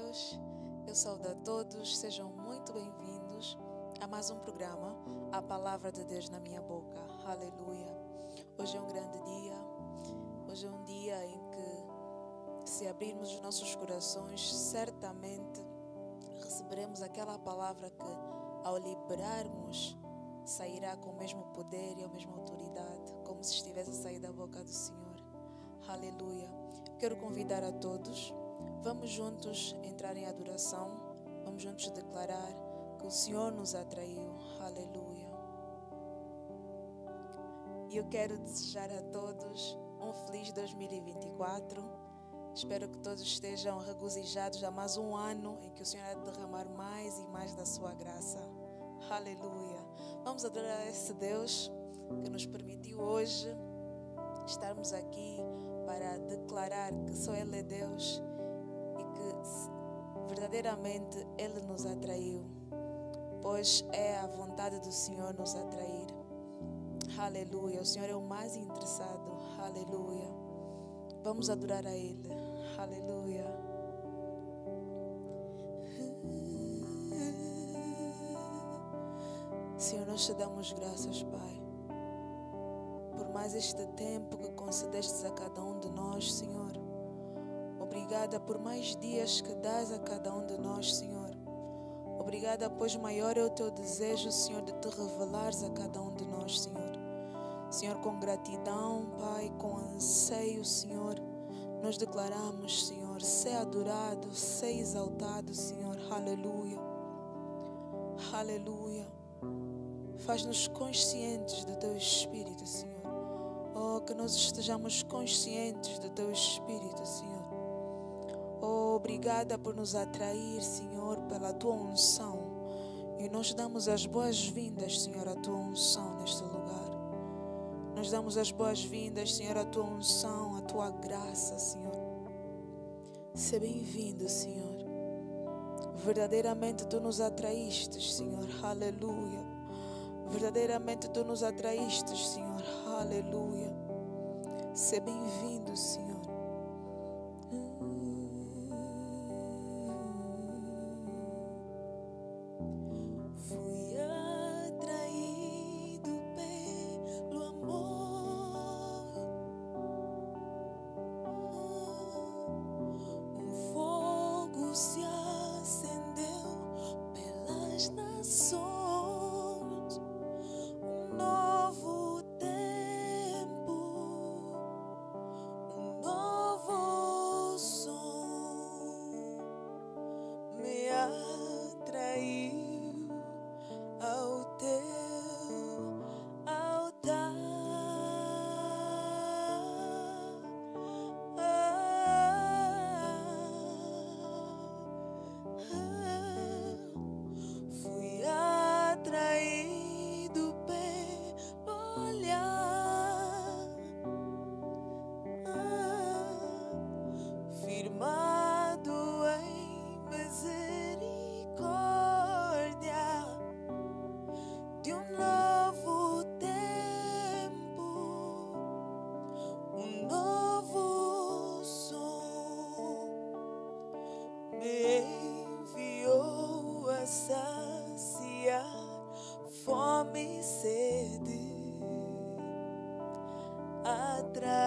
Deus, eu saúdo a todos, sejam muito bem-vindos a mais um programa, A Palavra de Deus na Minha Boca. Aleluia! Hoje é um grande dia, hoje é um dia em que, se abrirmos os nossos corações, certamente receberemos aquela palavra que, ao liberarmos, sairá com o mesmo poder e a mesma autoridade, como se estivesse a sair da boca do Senhor. Aleluia! Quero convidar a todos, vamos juntos entrar em adoração, vamos juntos declarar que o Senhor nos atraiu. Aleluia! E eu quero desejar a todos um feliz 2024. Espero que todos estejam regozijados a mais um ano em que o Senhor há de derramar mais e mais da sua graça. Aleluia! Vamos adorar a esse Deus que nos permitiu hoje estarmos aqui para declarar que só Ele é Deus e que verdadeiramente Ele nos atraiu, pois é a vontade do Senhor nos atrair. Aleluia! O Senhor é o mais interessado. Aleluia! Vamos adorar a Ele. Aleluia! Senhor, nós te damos graças, Pai, por mais este tempo que concedestes a cada um de nós, Senhor. Obrigada por mais dias que dás a cada um de nós, Senhor. Obrigada, pois maior é o teu desejo, Senhor, de te revelares a cada um de nós, Senhor. Senhor, com gratidão, Pai, com anseio, Senhor, nós declaramos, Senhor, ser adorado, ser exaltado, Senhor. Aleluia. Aleluia. Faz-nos conscientes do Teu Espírito, Senhor. Oh, que nós estejamos conscientes do Teu Espírito, Senhor. Oh, obrigada por nos atrair, Senhor, pela Tua unção. E nós damos as boas-vindas, Senhor, à Tua unção neste lugar. Nós damos as boas-vindas, Senhor, à Tua unção, à Tua graça, Senhor. Seja bem-vindo, Senhor. Verdadeiramente Tu nos atraíste, Senhor. Aleluia. Verdadeiramente Tu nos atraíste, Senhor. Aleluia. Seja bem-vindo, Senhor. Fui atraído pelo amor. Um fogo se acendeu pelas nações. Fome e sede, atraídos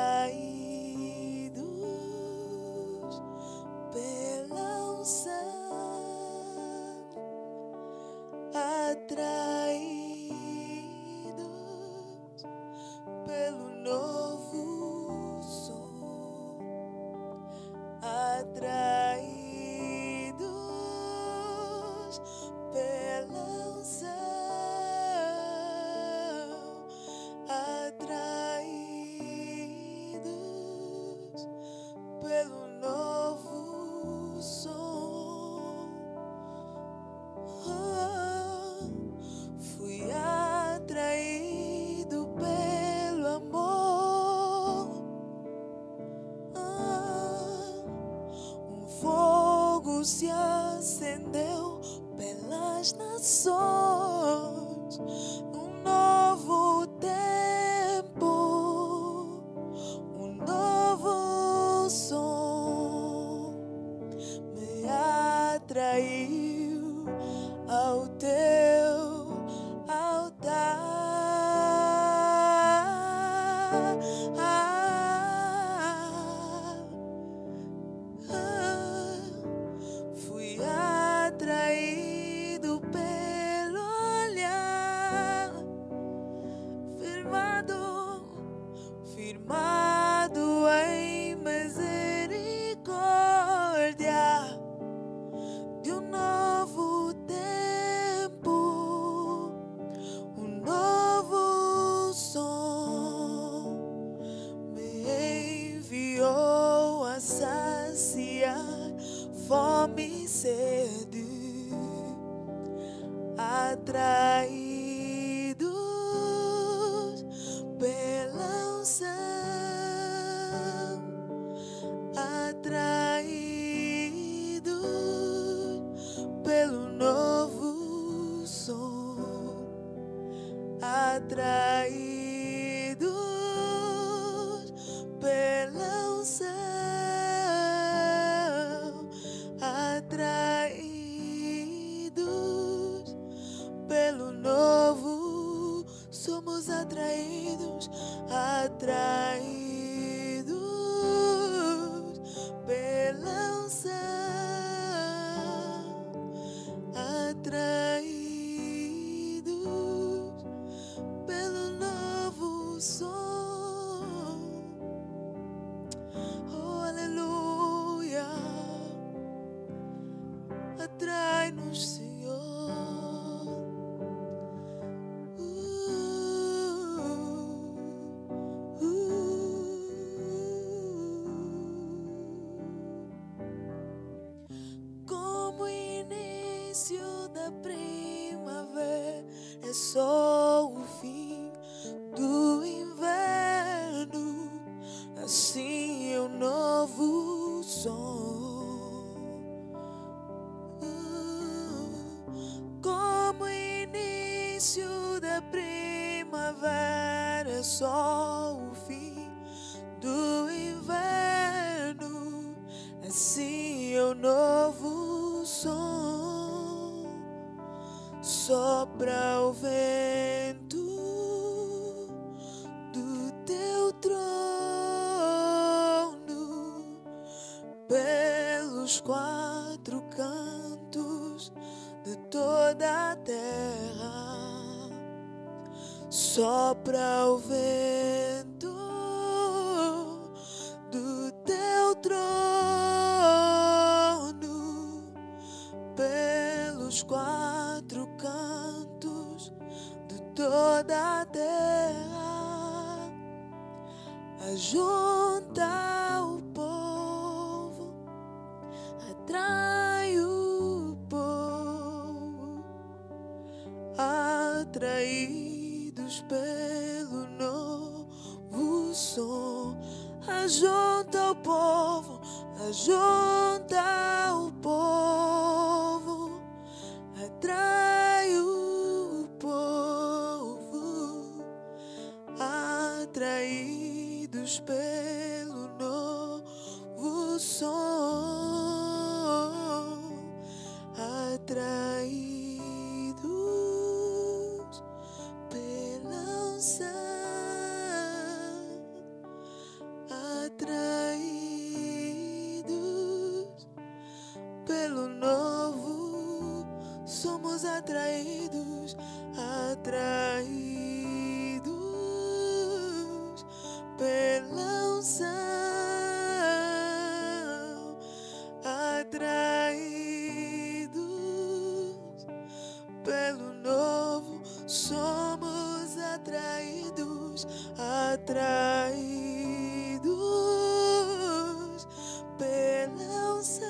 pela unção, atraídos pelo novo som, atraídos pela unção. Pelo novo som, fui atraído pelo amor. Um fogo se acendeu pelas nações. Um novo tempo, um novo som me atraiu ao teu altar. Fui atraído pelo olhar, firmado em misericórdia de um novo tempo, um novo som me enviou a saciar fome e sede, atraídos pela unção, atraídos pelo novo som, atraídos pela unção, atraídos pelo novo, somos atraídos, atraídos pela unção, atraídos pelo novo som. Oh, aleluia. Atrai-nos, Senhor. Como o início da primavera é só o fim do inverno, assim é o novo som. Como o início da primavera é só o fim do inverno, assim é o novo som. Sopra o vento do teu trono pelos quatro cantos de toda a terra. Sopra o vento do teu trono pelos quatro cantos de toda a terra. Ajunta o povo, atrai o povo, atraídos pelo novo som. Ajunta o povo, ajunta o povo, atrai o povo, atraídos pelo novo som, atraídos pela unção, atraídos pelo novo, somos atraídos, atraídos pela unção, atraídos pelo novo, somos atraídos, atraídos pela unção,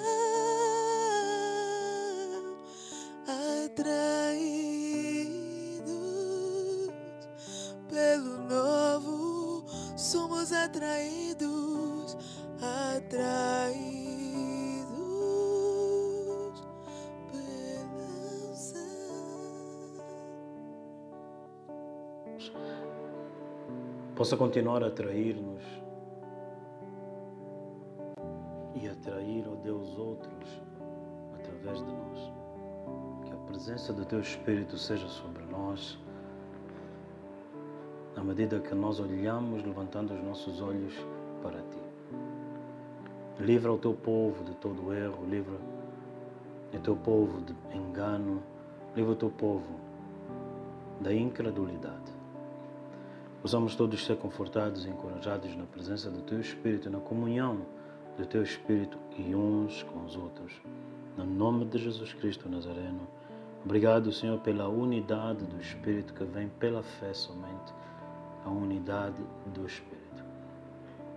atraídos pelo novo, somos atraídos, atraídos pela unção. Possa continuar a atrair-nos e atrair, ó Deus, outros através através de nós. Que a presença do Teu Espírito seja sobre nós, à medida que nós olhamos, levantando os nossos olhos para Ti. Livra o Teu povo de todo erro, livra o Teu povo de engano, livra o Teu povo da incredulidade. Possamos todos ser confortados e encorajados na presença do Teu Espírito, na comunhão do Teu Espírito e uns com os outros. No nome de Jesus Cristo Nazareno. Obrigado, Senhor, pela unidade do Espírito que vem pela fé somente, a unidade do Espírito.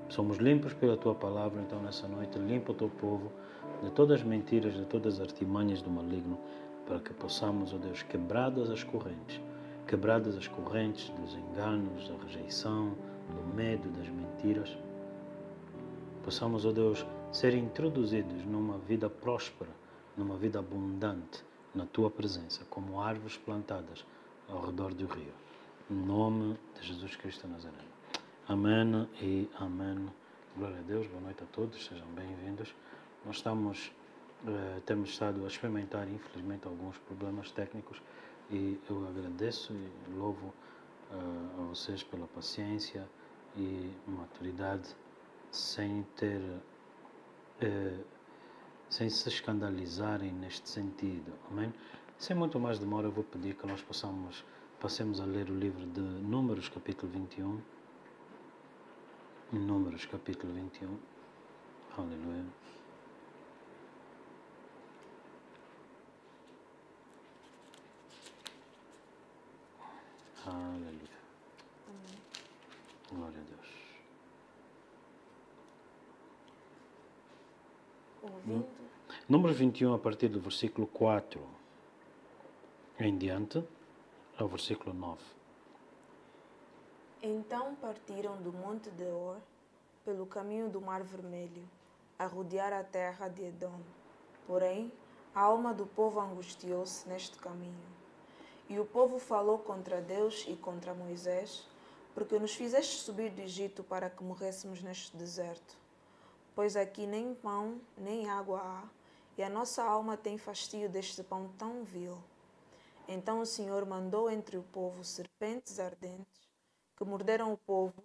Somos limpos pela Tua palavra, então nessa noite limpa o Teu povo de todas as mentiras, de todas as artimanhas do maligno, para que possamos, ó Deus, quebradas as correntes dos enganos, da rejeição, do medo, das mentiras, possamos, ó Deus, ser introduzidos numa vida próspera, numa vida abundante, na Tua presença, como árvores plantadas ao redor do rio. Em nome de Jesus Cristo Nazareno. Amém e amém. Glória a Deus, boa noite a todos, sejam bem-vindos. Nós temos estado a experimentar, infelizmente, alguns problemas técnicos e eu agradeço e louvo a vocês pela paciência e maturidade sem se escandalizarem neste sentido. Amém? Sem muito mais demora, eu vou pedir que nós passemos a ler o livro de Números, capítulo 21. Números, capítulo 21. Aleluia. Aleluia. Glória a Deus. Ouvindo. Números 21, a partir do versículo 4 em diante, ao versículo 9. Então partiram do monte de Or, pelo caminho do Mar Vermelho, a rodear a terra de Edom. Porém, a alma do povo angustiou-se neste caminho. E o povo falou contra Deus e contra Moisés, porque nos fizeste subir do Egito para que morrêssemos neste deserto. Pois aqui nem pão, nem água há, e a nossa alma tem fastio deste pão tão vil. Então o Senhor mandou entre o povo serpentes ardentes, que morderam o povo,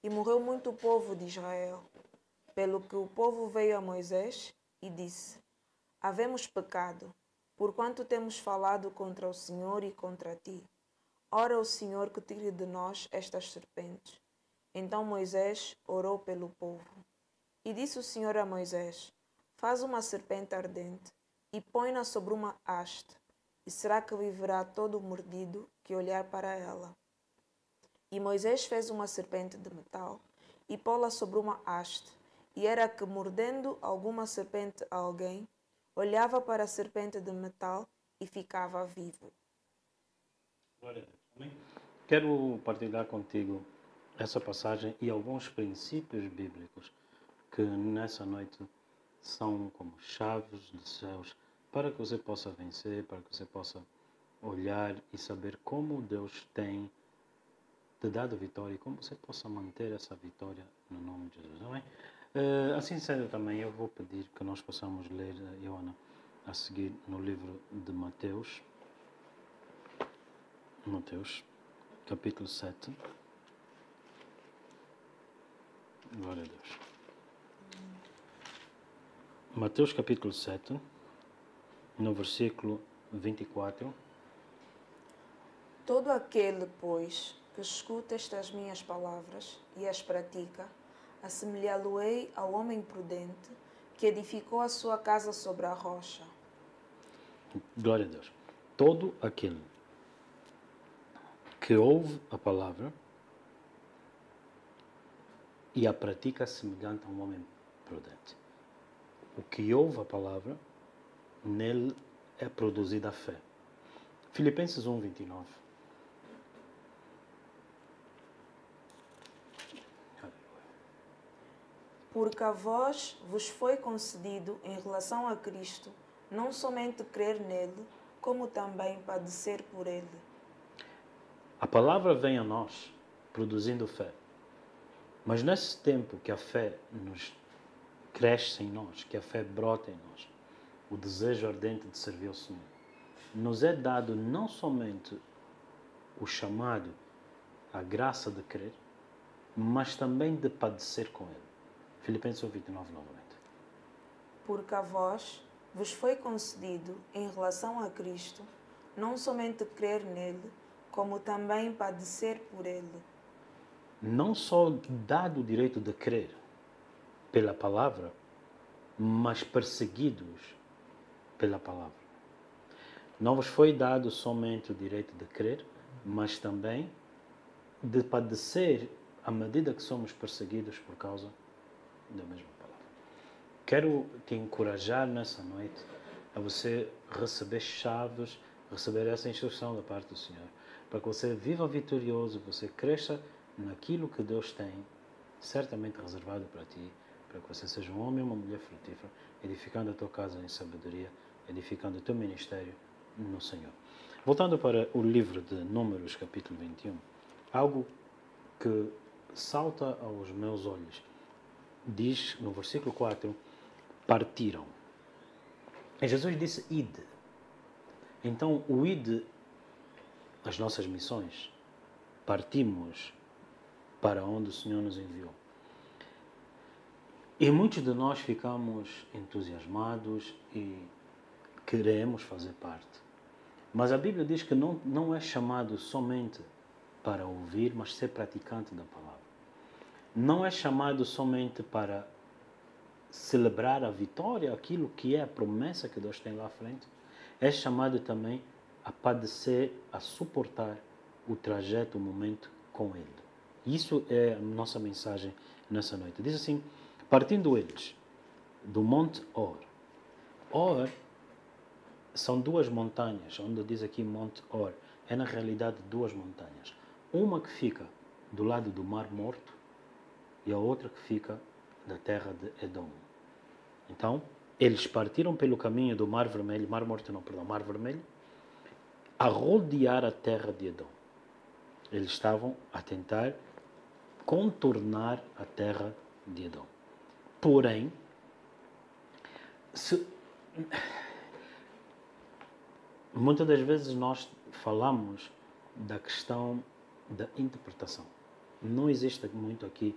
e morreu muito o povo de Israel. Pelo que o povo veio a Moisés e disse: Havemos pecado, porquanto temos falado contra o Senhor e contra ti. Ora o Senhor que tire de nós estas serpentes. Então Moisés orou pelo povo. E disse o Senhor a Moisés: Faz uma serpente ardente e põe-na sobre uma haste, e será que viverá todo mordido que olhar para ela. E Moisés fez uma serpente de metal e pô-la sobre uma haste, e era que, mordendo alguma serpente a alguém, olhava para a serpente de metal e ficava vivo. Glória a Deus. Amém? Quero partilhar contigo essa passagem e alguns princípios bíblicos que nessa noite são como chaves dos céus para que você possa vencer, para que você possa olhar e saber como Deus tem te dado vitória e como você possa manter essa vitória no nome de Jesus. Amém? Assim sendo também, eu vou pedir que nós possamos ler, Joana, a seguir no livro de Mateus, capítulo 7. Glória a Deus. Mateus capítulo 7, no versículo 24. Todo aquele, pois, que escuta estas minhas palavras e as pratica, assemelhá-lo-ei ao homem prudente que edificou a sua casa sobre a rocha. Glória a Deus. Todo aquele que ouve a palavra e a pratica semelhante a um homem prudente. O que ouve a palavra, nele é produzida a fé. Filipenses 1, 29. Porque a vós vos foi concedido, em relação a Cristo, não somente crer nele, como também padecer por ele. A palavra vem a nós, produzindo fé. Mas nesse tempo que a fé nos cresce em nós, que a fé brota em nós, o desejo ardente de servir ao Senhor, nos é dado não somente o chamado, a graça de crer, mas também de padecer com Ele. Filipenses 29, novamente. Porque a vós vos foi concedido, em relação a Cristo, não somente crer nele, como também padecer por ele. Não só dado o direito de crer pela palavra, mas perseguidos pela palavra. Não vos foi dado somente o direito de crer, mas também de padecer à medida que somos perseguidos por causa da mesma palavra. Quero te encorajar nessa noite a você receber chaves, receber essa instrução da parte do Senhor, para que você viva vitorioso, você cresça naquilo que Deus tem certamente reservado para ti, para que você seja um homem ou uma mulher frutífera, edificando a tua casa em sabedoria, edificando o teu ministério no Senhor. Voltando para o livro de Números, capítulo 21, algo que salta aos meus olhos. Diz no versículo 4, partiram. E Jesus disse, ide. Então, o ide, as nossas missões, partimos para onde o Senhor nos enviou. E muitos de nós ficamos entusiasmados e queremos fazer parte. Mas a Bíblia diz que não é chamado somente para ouvir, mas ser praticante da palavra. Não é chamado somente para celebrar a vitória, aquilo que é a promessa que Deus tem lá à frente. É chamado também a padecer, a suportar o trajeto, o momento com Ele. Isso é a nossa mensagem nessa noite. Diz assim, partindo eles do Monte Or. Or são duas montanhas, onde diz aqui Monte Or. É na realidade duas montanhas. Uma que fica do lado do Mar Morto e a outra que fica da terra de Edom. Então, eles partiram pelo caminho do Mar Vermelho, Mar Vermelho, a rodear a terra de Edom. Eles estavam a tentar contornar a terra de Edom. Porém, muitas das vezes nós falamos da questão da interpretação. Não existe muito aqui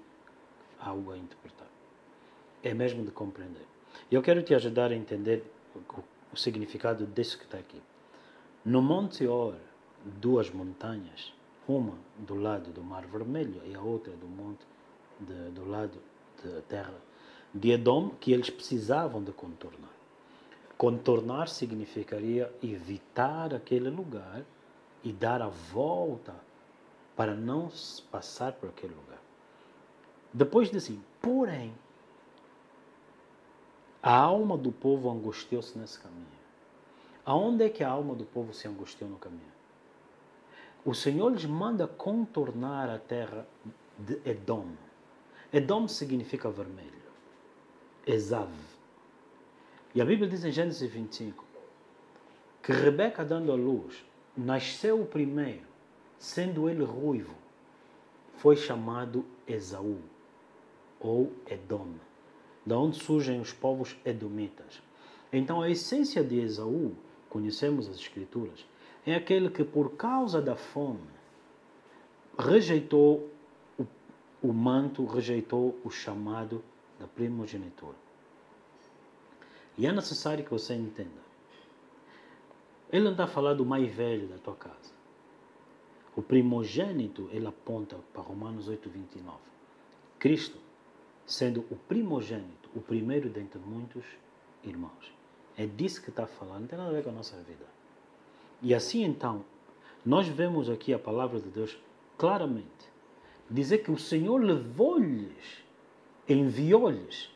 algo a interpretar. É mesmo de compreender. E eu quero te ajudar a entender o significado disso que está aqui. No Monte Or, duas montanhas, uma do lado do Mar Vermelho e a outra do lado da terra de Edom, que eles precisavam de contornar. Contornar significaria evitar aquele lugar e dar a volta para não passar por aquele lugar. Depois diz assim, porém, a alma do povo angustiou-se nesse caminho. Aonde é que a alma do povo se angustiou no caminho? O Senhor lhes manda contornar a terra de Edom. Edom significa vermelho. Esav. E a Bíblia diz em Gênesis 25 que Rebeca, dando a luz, nasceu o primeiro, sendo ele ruivo, foi chamado Esaú, ou Edom, da onde surgem os povos edomitas. Então a essência de Esaú, conhecemos as Escrituras, é aquele que por causa da fome rejeitou o manto, rejeitou o chamado da primogenitura. E é necessário que você entenda. Ele não está falando do mais velho da tua casa. O primogênito, ele aponta para Romanos 8:29. Cristo, sendo o primogênito, o primeiro dentre muitos irmãos. É disso que está falando, não tem nada a ver com a nossa vida. E assim então, nós vemos aqui a palavra de Deus claramente dizer que o Senhor levou-lhes, enviou-lhes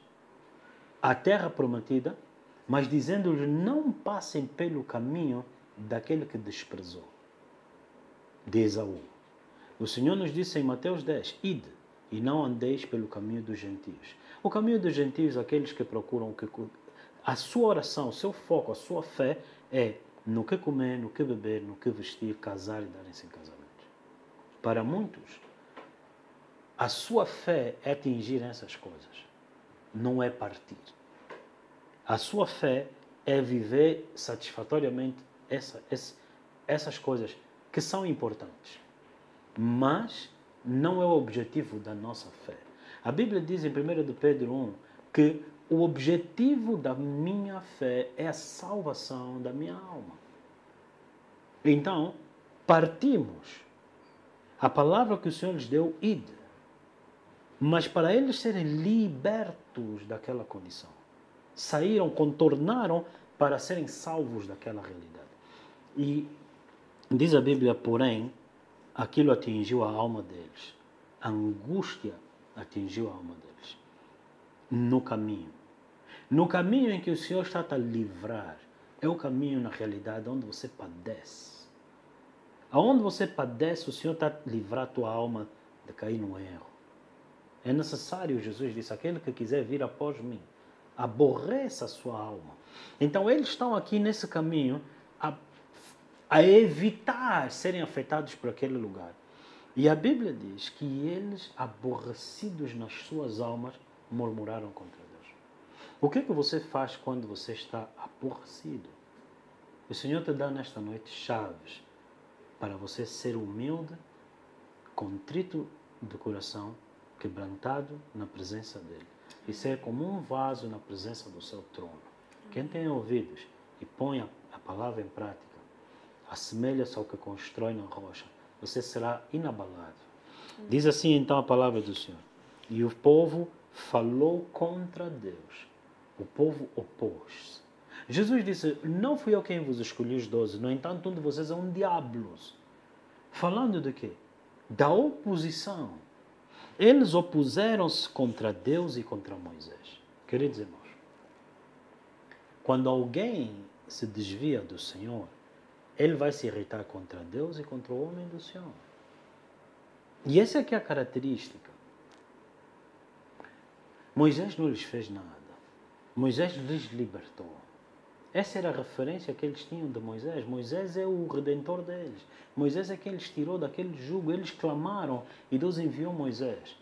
à terra prometida, mas dizendo-lhes não passem pelo caminho daquele que desprezou, de Esaú. O Senhor nos disse em Mateus 10, ide e não andeis pelo caminho dos gentios. O caminho dos gentios, aqueles que procuram que a sua oração, o seu foco, a sua fé é no que comer, no que beber, no que vestir, casar e darem-se em casamento. Para muitos, a sua fé é atingir essas coisas, não é partir. A sua fé é viver satisfatoriamente essas coisas que são importantes. Mas não é o objetivo da nossa fé. A Bíblia diz em 1 de Pedro 1 que o objetivo da minha fé é a salvação da minha alma. Então, partimos. A palavra que o Senhor lhes deu, ide. Mas para eles serem libertos daquela condição, saíram, contornaram para serem salvos daquela realidade. E diz a Bíblia, porém, aquilo atingiu a alma deles. A angústia atingiu a alma deles. No caminho. No caminho em que o Senhor está a livrar, é o caminho, na realidade, onde você padece. Aonde você padece, o Senhor está a livrar a tua alma de cair no erro. É necessário, Jesus disse, aquele que quiser vir após mim, aborreça a sua alma. Então, eles estão aqui nesse caminho a evitar serem afetados por aquele lugar. E a Bíblia diz que eles, aborrecidos nas suas almas, murmuraram contra Deus. O que é que você faz quando você está aborrecido? O Senhor te dá nesta noite chaves para você ser humilde, contrito de coração, quebrantado na presença dEle. E ser como um vaso na presença do seu trono. Quem tem ouvidos e põe a palavra em prática, assemelha-se ao que constrói na rocha. Você será inabalável. Diz assim então a palavra do Senhor. E o povo falou contra Deus. O povo opôs-se. Jesus disse, não fui eu quem vos escolhi os 12, no entanto, um de vocês é um diabolos. Falando de quê? Da oposição. Eles opuseram-se contra Deus e contra Moisés. Queridos irmãos, quando alguém se desvia do Senhor, ele vai se irritar contra Deus e contra o homem do Senhor. E essa é que é a característica. Moisés não lhes fez nada. Moisés lhes libertou. Essa era a referência que eles tinham de Moisés. Moisés é o redentor deles. Moisés é quem lhes tirou daquele jugo. Eles clamaram e Deus enviou Moisés.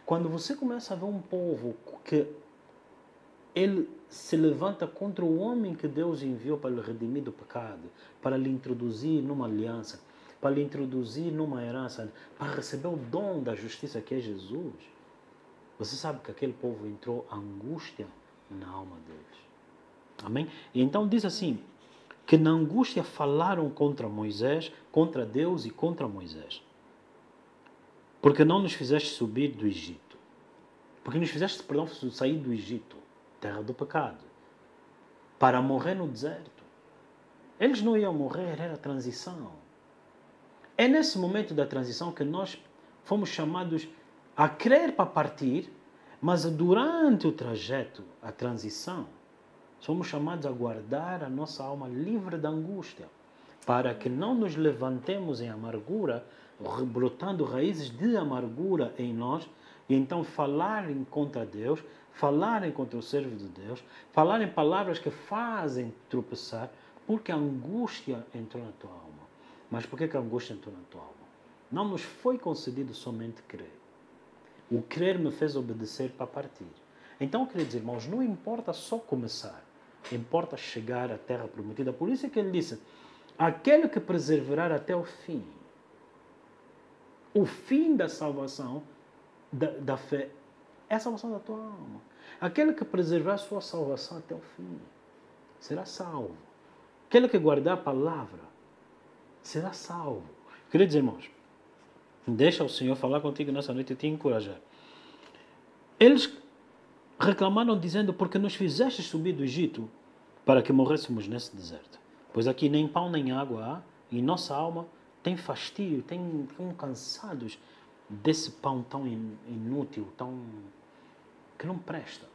Quando você começa a ver um povo que ele se levanta contra o homem que Deus enviou para lhe redimir do pecado, para lhe introduzir numa aliança, para lhe introduzir numa herança, para receber o dom da justiça que é Jesus, você sabe que aquele povo entrou angústia na alma deles. Amém? E então diz assim, que na angústia falaram contra Moisés, contra Deus e contra Moisés. Porque não nos fizeste subir do Egito. Porque nos fizeste, sair do Egito, terra do pecado, para morrer no deserto. Eles não iam morrer, era a transição. É nesse momento da transição que nós fomos chamados a crer para partir, mas durante o trajeto, a transição, somos chamados a guardar a nossa alma livre da angústia, para que não nos levantemos em amargura, brotando raízes de amargura em nós, e então falarem contra Deus, falarem contra o servo de Deus, falarem palavras que fazem tropeçar, porque a angústia entrou na tua alma. Mas por que a angústia entrou na tua alma? Não nos foi concedido somente crer. O crer me fez obedecer para partir. Então, queridos irmãos, não importa só começar, importa chegar à terra prometida. Por isso é que ele disse, aquele que perseverar até o fim da salvação, da fé, é a salvação da tua alma. Aquele que preservar a sua salvação até o fim será salvo. Aquele que guardar a palavra será salvo. Queridos irmãos, deixa o Senhor falar contigo nessa noite e te encorajar. Eles reclamaram dizendo, porque nos fizeste subir do Egito para que morrêssemos nesse deserto. Pois aqui nem pão nem água há, e nossa alma tem fastídio, tem cansados desse pão tão inútil, tão que não presta.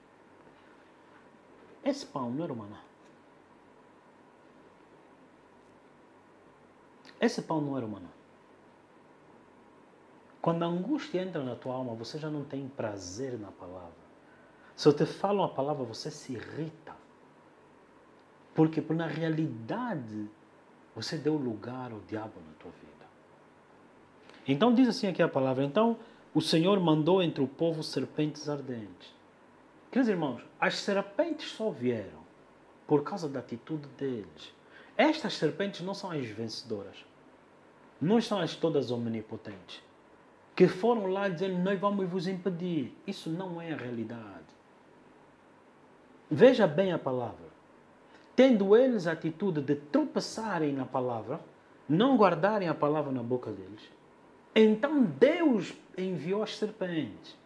Esse pão não era o maná. Esse pão não era o maná. Quando a angústia entra na tua alma, você já não tem prazer na palavra. Se eu te falo a palavra, você se irrita. Porque na realidade, você deu lugar ao diabo na tua vida. Então diz assim aqui a palavra, então o Senhor mandou entre o povo serpentes ardentes. Queridos irmãos, as serpentes só vieram por causa da atitude deles. Estas serpentes não são as vencedoras. Não são as todas omnipotentes. Que foram lá dizendo, nós vamos vos impedir. Isso não é a realidade. Veja bem a palavra. Tendo eles a atitude de tropeçarem na palavra, não guardarem a palavra na boca deles, então Deus enviou as serpentes.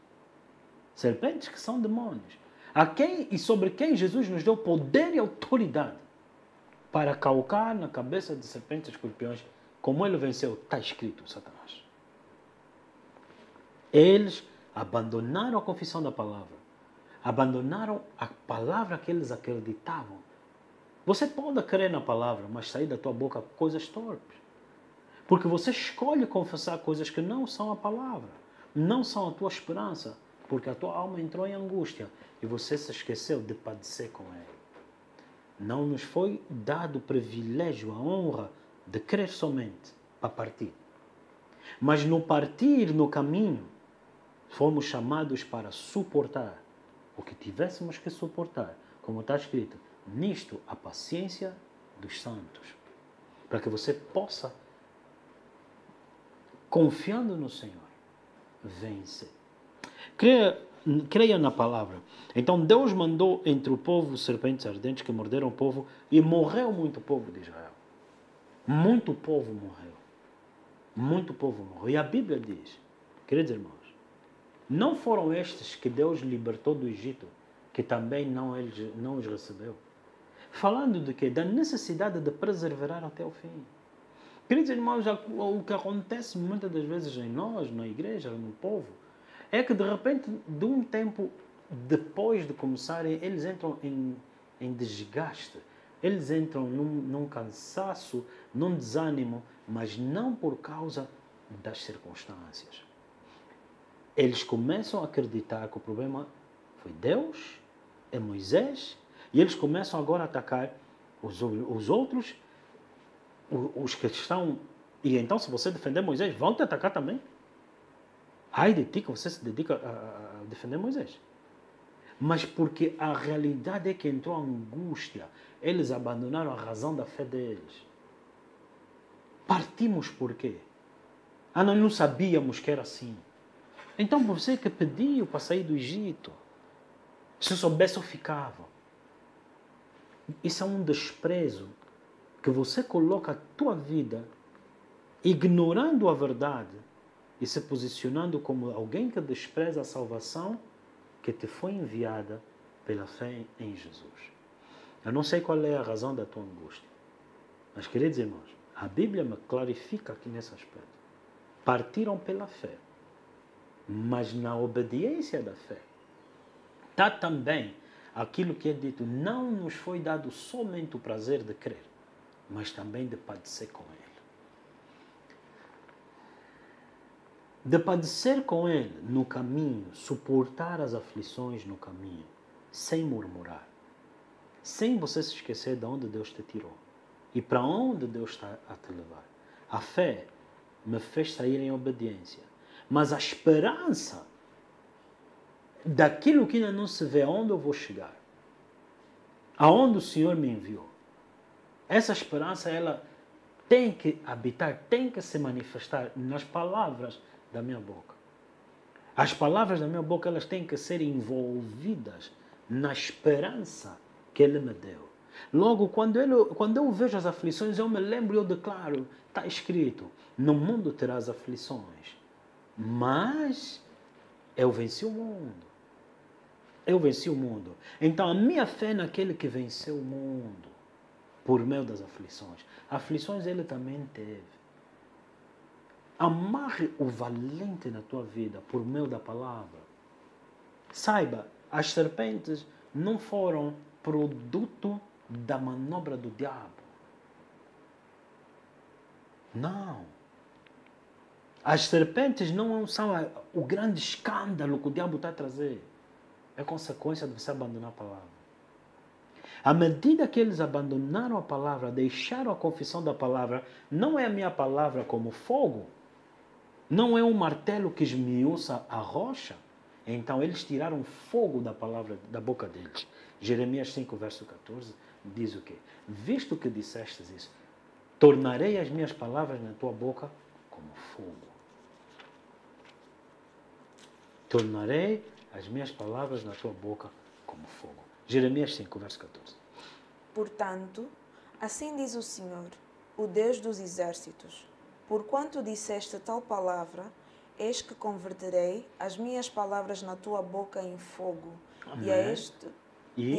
Serpentes que são demônios. A quem e sobre quem Jesus nos deu poder e autoridade para calcar na cabeça de serpentes e escorpiões, como ele venceu, está escrito, Satanás. Eles abandonaram a confissão da palavra. Abandonaram a palavra que eles acreditavam. Você pode crer na palavra, mas sair da tua boca coisas torpes. Porque você escolhe confessar coisas que não são a palavra. Não são a tua esperança. Porque a tua alma entrou em angústia e você se esqueceu de padecer com ele. Não nos foi dado o privilégio, a honra de crer somente para partir. Mas no partir, no caminho, fomos chamados para suportar o que tivéssemos que suportar. Como está escrito, nisto a paciência dos santos. Para que você possa, confiando no Senhor, vencer. Creia na palavra. Então Deus mandou entre o povo serpentes ardentes que morderam o povo e morreu muito povo de Israel. Muito povo morreu. Muito povo morreu. E a Bíblia diz, queridos irmãos, não foram estes que Deus libertou do Egito, que também não os recebeu. Falando de quê? Da necessidade de perseverar até o fim. Queridos irmãos, o que acontece muitas das vezes em nós, na igreja, no povo, é que de repente, de um tempo depois de começarem, eles entram em desgaste. Eles entram num cansaço, num desânimo, mas não por causa das circunstâncias. Eles começam a acreditar que o problema foi Deus, é Moisés, e eles começam agora a atacar os outros, os que estão... E então, se você defender Moisés, vão te atacar também. Ai de ti que você se dedica a defender Moisés. Mas porque a realidade é que entrou a angústia. Eles abandonaram a razão da fé deles. Partimos por quê? Nós não sabíamos que era assim. Então você que pediu para sair do Egito, se soubesse eu ficava. Isso é um desprezo que você coloca a tua vida ignorando a verdade e se posicionando como alguém que despreza a salvação que te foi enviada pela fé em Jesus. Eu não sei qual é a razão da tua angústia, mas, queridos irmãos, a Bíblia me clarifica aqui nesse aspecto. Partiram pela fé, mas na obediência da fé está também aquilo que é dito, não nos foi dado somente o prazer de crer, mas também de padecer com Ele. De padecer com Ele no caminho, suportar as aflições no caminho, sem murmurar, sem você se esquecer de onde Deus te tirou e para onde Deus está a te levar. A fé me fez sair em obediência, mas a esperança daquilo que ainda não se vê, aonde eu vou chegar, aonde o Senhor me enviou. Essa esperança, ela tem que habitar, tem que se manifestar nas palavras da minha boca. As palavras da minha boca, elas têm que ser envolvidas na esperança que Ele me deu. Logo, quando eu vejo as aflições, eu me lembro e eu declaro, está escrito, no mundo terás aflições, mas eu venci o mundo. Eu venci o mundo. Então, a minha fé naquele que venceu o mundo, por meio das aflições. Aflições Ele também teve. Amarre o valente na tua vida por meio da palavra. Saiba, as serpentes não foram produto da manobra do diabo. Não. As serpentes não são o grande escândalo que o diabo está a trazer. É consequência de você abandonar a palavra. À medida que eles abandonaram a palavra, deixaram a confissão da palavra, não é a minha palavra como fogo, não é um martelo que esmiuça a rocha, então eles tiraram fogo da palavra da boca deles. Jeremias 5, verso 14, diz o quê? Visto que disseste isso, tornarei as minhas palavras na tua boca como fogo. Tornarei as minhas palavras na tua boca como fogo. Jeremias 5, verso 14. Portanto, assim diz o Senhor, o Deus dos exércitos: porquanto disseste tal palavra, eis que converterei as minhas palavras na tua boca em fogo, e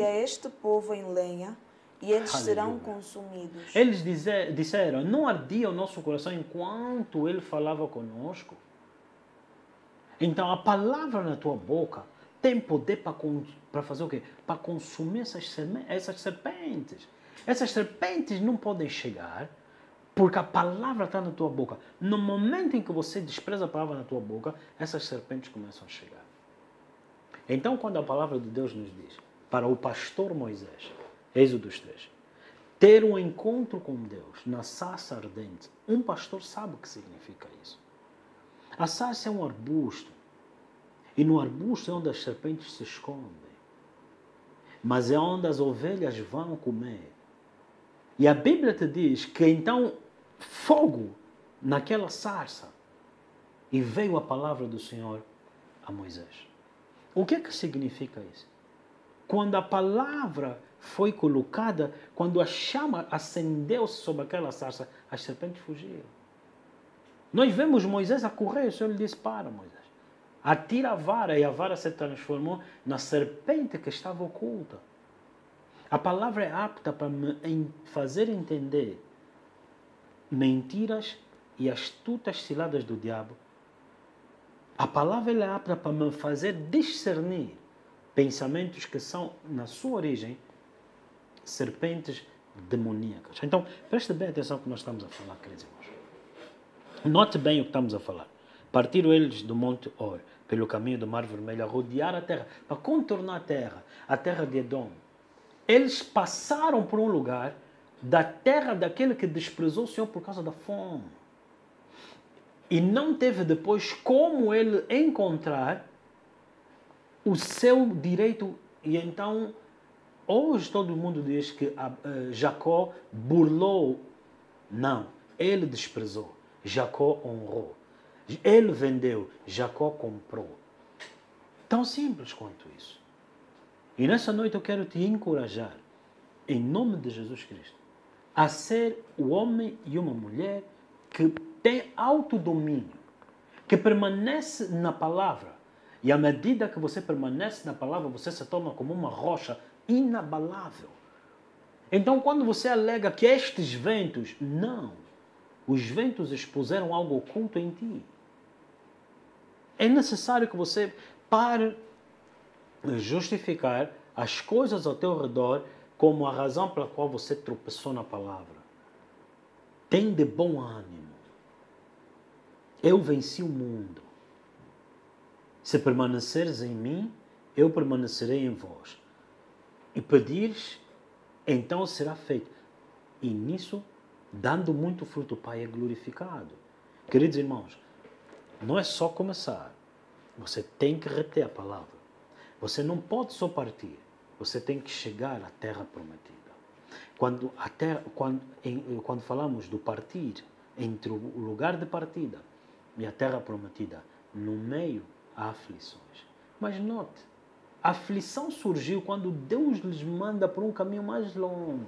a este povo em lenha, e eles serão consumidos. Eles disseram, não ardia o nosso coração enquanto ele falava conosco? Então a palavra na tua boca tem poder para fazer o quê? Para consumir essas serpentes. Essas serpentes não podem chegar porque a palavra está na tua boca. No momento em que você despreza a palavra na tua boca, essas serpentes começam a chegar. Então, quando a palavra de Deus nos diz, para o pastor Moisés, Êxodo 3, ter um encontro com Deus na sarça ardente, um pastor sabe o que significa isso. A sarça é um arbusto, e no arbusto é onde as serpentes se escondem, mas é onde as ovelhas vão comer. E a Bíblia te diz que então fogo naquela sarça, e veio a palavra do Senhor a Moisés. O que é que significa isso? Quando a palavra foi colocada, quando a chama acendeu-se sobre aquela sarça, as serpentes fugiram. Nós vemos Moisés a correr, o Senhor lhe disse, para Moisés, atira a vara, e a vara se transformou na serpente que estava oculta. A palavra é apta para me fazer entender mentiras e astutas ciladas do diabo. A palavra é apta para me fazer discernir pensamentos que são, na sua origem, serpentes demoníacas. Então, preste bem atenção no que nós estamos a falar, queridos irmãos. Note bem o que estamos a falar. Partiram eles do Monte Or, pelo caminho do Mar Vermelho, a rodear a terra, para contornar a terra de Edom. Eles passaram por um lugar da terra daquele que desprezou o Senhor por causa da fome. E não teve depois como ele encontrar o seu direito. E então, hoje todo mundo diz que Jacó burlou. Não, ele desprezou. Jacó honrou. Ele vendeu, Jacó comprou. Tão simples quanto isso. E nessa noite eu quero te encorajar, em nome de Jesus Cristo, a ser o homem e uma mulher que tem autodomínio, que permanece na palavra. E à medida que você permanece na palavra, você se torna como uma rocha inabalável. Então, quando você alega que estes ventos, não. Os ventos expuseram algo oculto em ti. É necessário que você pare de justificar as coisas ao teu redor como a razão pela qual você tropeçou na palavra. Tem de bom ânimo. Eu venci o mundo. Se permaneceres em mim, eu permanecerei em vós. E pedires, então será feito. E nisso, dando muito fruto, o Pai é glorificado. Queridos irmãos, não é só começar. Você tem que reter a palavra. Você não pode só partir. Você tem que chegar à terra prometida. Quando falamos do partir, entre o lugar de partida e a terra prometida, no meio há aflições. Mas note, a aflição surgiu quando Deus lhes manda por um caminho mais longo.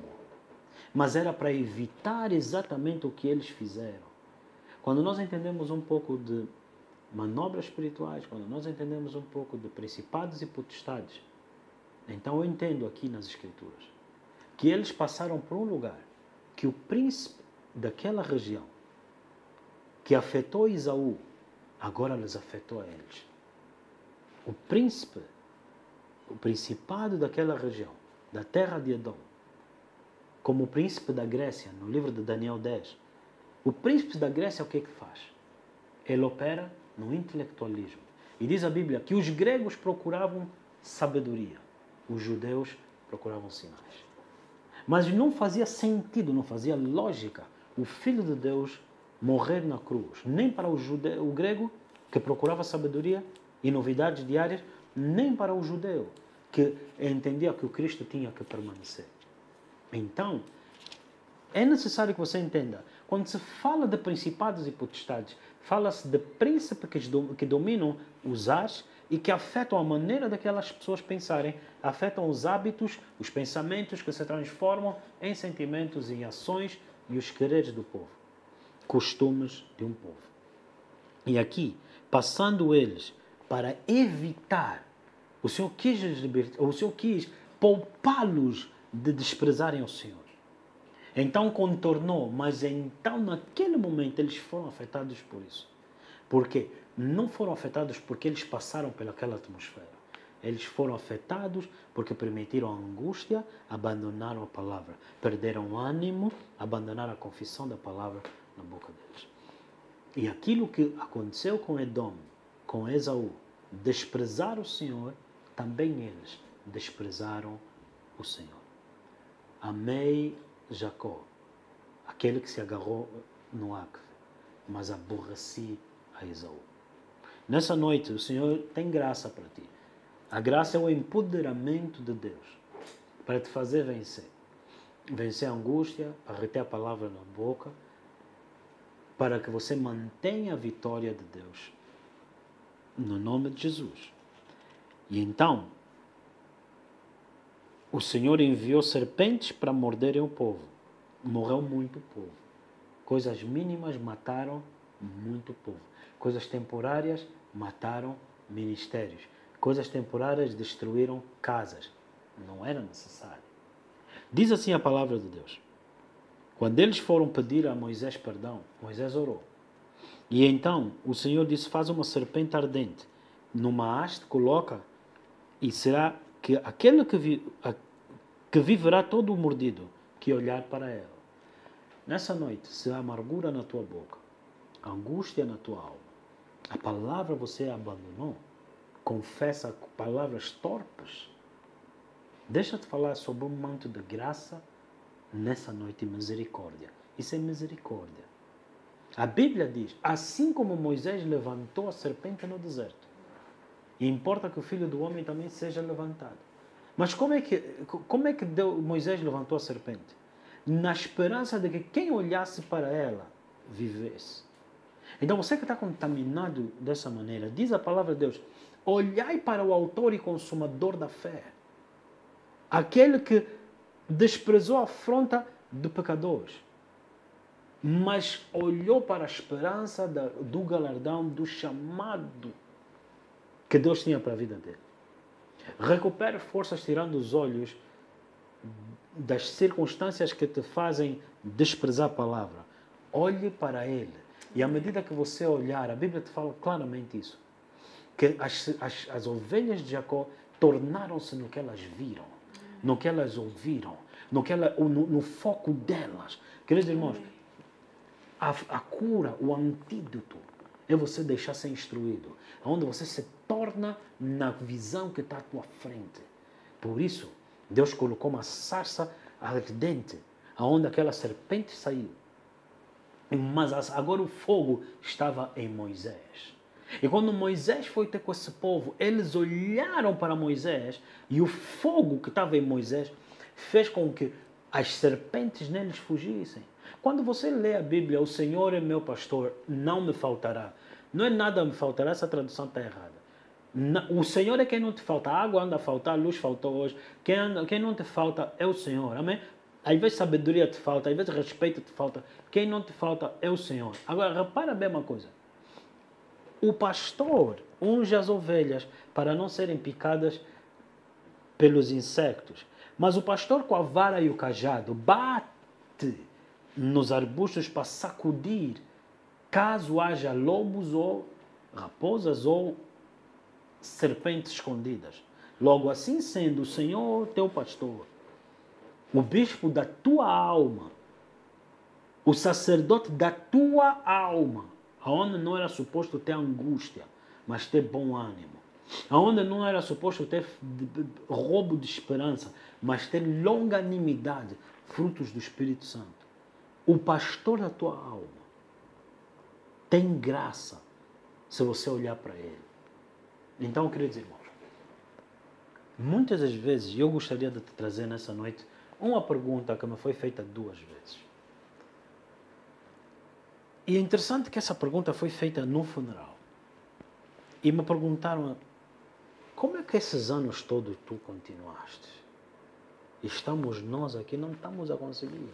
Mas era para evitar exatamente o que eles fizeram. Quando nós entendemos um pouco de manobras espirituais, quando nós entendemos um pouco de principados e potestades, então eu entendo aqui nas Escrituras que eles passaram por um lugar que o príncipe daquela região, que afetou Esaú, agora lhes afetou a eles. O príncipe, o principado daquela região, da terra de Edom, como o príncipe da Grécia, no livro de Daniel 10, o príncipe da Grécia o que é que faz? Ele opera no intelectualismo. E diz a Bíblia que os gregos procuravam sabedoria, os judeus procuravam sinais. Mas não fazia sentido, não fazia lógica o Filho de Deus morrer na cruz, nem para o grego que procurava sabedoria e novidades diárias, nem para o judeu que entendia que o Cristo tinha que permanecer. Então, é necessário que você entenda. Quando se fala de principados e potestades, fala-se de príncipes que dominam os ares e que afetam a maneira daquelas pessoas pensarem, afetam os hábitos, os pensamentos que se transformam em sentimentos e ações e os quereres do povo, costumes de um povo. E aqui, passando eles para evitar, o Senhor quis les libertar, o Senhor quis poupá-los de desprezarem o Senhor. Então contornou, mas então naquele momento eles foram afetados por isso. Por quê? Não foram afetados porque eles passaram pelaquela atmosfera. Eles foram afetados porque permitiram a angústia, abandonaram a palavra. Perderam o ânimo, abandonaram a confissão da palavra na boca deles. E aquilo que aconteceu com Edom, com Esaú, desprezar o Senhor, também eles desprezaram o Senhor. Amei Jacó, aquele que se agarrou no acre, mas aborreci a Esaú. Nessa noite, o Senhor tem graça para ti. A graça é o empoderamento de Deus para te fazer vencer. Vencer a angústia, a reter a palavra na boca, para que você mantenha a vitória de Deus. No nome de Jesus. E então, o Senhor enviou serpentes para morderem o povo. Morreu muito povo. Coisas mínimas mataram muito povo. Coisas temporárias mataram ministérios. Coisas temporárias destruíram casas. Não era necessário. Diz assim a palavra de Deus. Quando eles foram pedir a Moisés perdão, Moisés orou. E então o Senhor disse, faz uma serpente ardente. Numa haste coloca, e será que aquele que viverá todo mordido, que olhar para ela. Nessa noite, se há amargura na tua boca, angústia na tua alma, a palavra você abandonou, confessa palavras torpes, deixa-te falar sobre um manto de graça nessa noite de misericórdia. Isso é misericórdia. A Bíblia diz, assim como Moisés levantou a serpente no deserto, e importa que o Filho do Homem também seja levantado. Mas como é que Moisés levantou a serpente? Na esperança de que quem olhasse para ela vivesse. Então você que está contaminado dessa maneira, diz a palavra de Deus, olhai para o autor e consumador da fé. Aquele que desprezou a afronta de pecadores, mas olhou para a esperança do galardão, do chamado que Deus tinha para a vida dele. Recupere forças tirando os olhos das circunstâncias que te fazem desprezar a palavra. Olhe para ele. E à medida que você olhar, a Bíblia te fala claramente isso. Que as ovelhas de Jacó tornaram-se no que elas viram, no que elas ouviram, no foco delas. Queridos irmãos, a cura, o antídoto, é você deixar ser instruído. Onde você se torna na visão que está à tua frente. Por isso, Deus colocou uma sarça ardente, aonde aquela serpente saiu. Mas agora o fogo estava em Moisés. E quando Moisés foi ter com esse povo, eles olharam para Moisés e o fogo que estava em Moisés fez com que as serpentes neles fugissem. Quando você lê a Bíblia, o Senhor é meu pastor, não me faltará. Não é nada me faltará, essa tradução está errada. O Senhor é quem não te falta. A água anda a faltar, a luz faltou hoje. Quem não te falta é o Senhor. Amém? Às vezes sabedoria te falta, às vezes respeito te falta. Quem não te falta é o Senhor. Agora, repara bem uma coisa. O pastor unge as ovelhas para não serem picadas pelos insectos. Mas o pastor com a vara e o cajado bate nos arbustos para sacudir caso haja lobos ou raposas ou serpentes escondidas. Logo assim sendo o Senhor teu pastor, o bispo da tua alma, o sacerdote da tua alma, aonde não era suposto ter angústia, mas ter bom ânimo, aonde não era suposto ter roubo de esperança, mas ter longanimidade, frutos do Espírito Santo. O pastor da tua alma tem graça se você olhar para ele. Então, queridos irmãos, muitas das vezes eu gostaria de te trazer nessa noite uma pergunta que me foi feita 2 vezes. E é interessante que essa pergunta foi feita no funeral. E me perguntaram, como é que esses anos todos tu continuaste? E estamos nós aqui, não estamos a conseguir.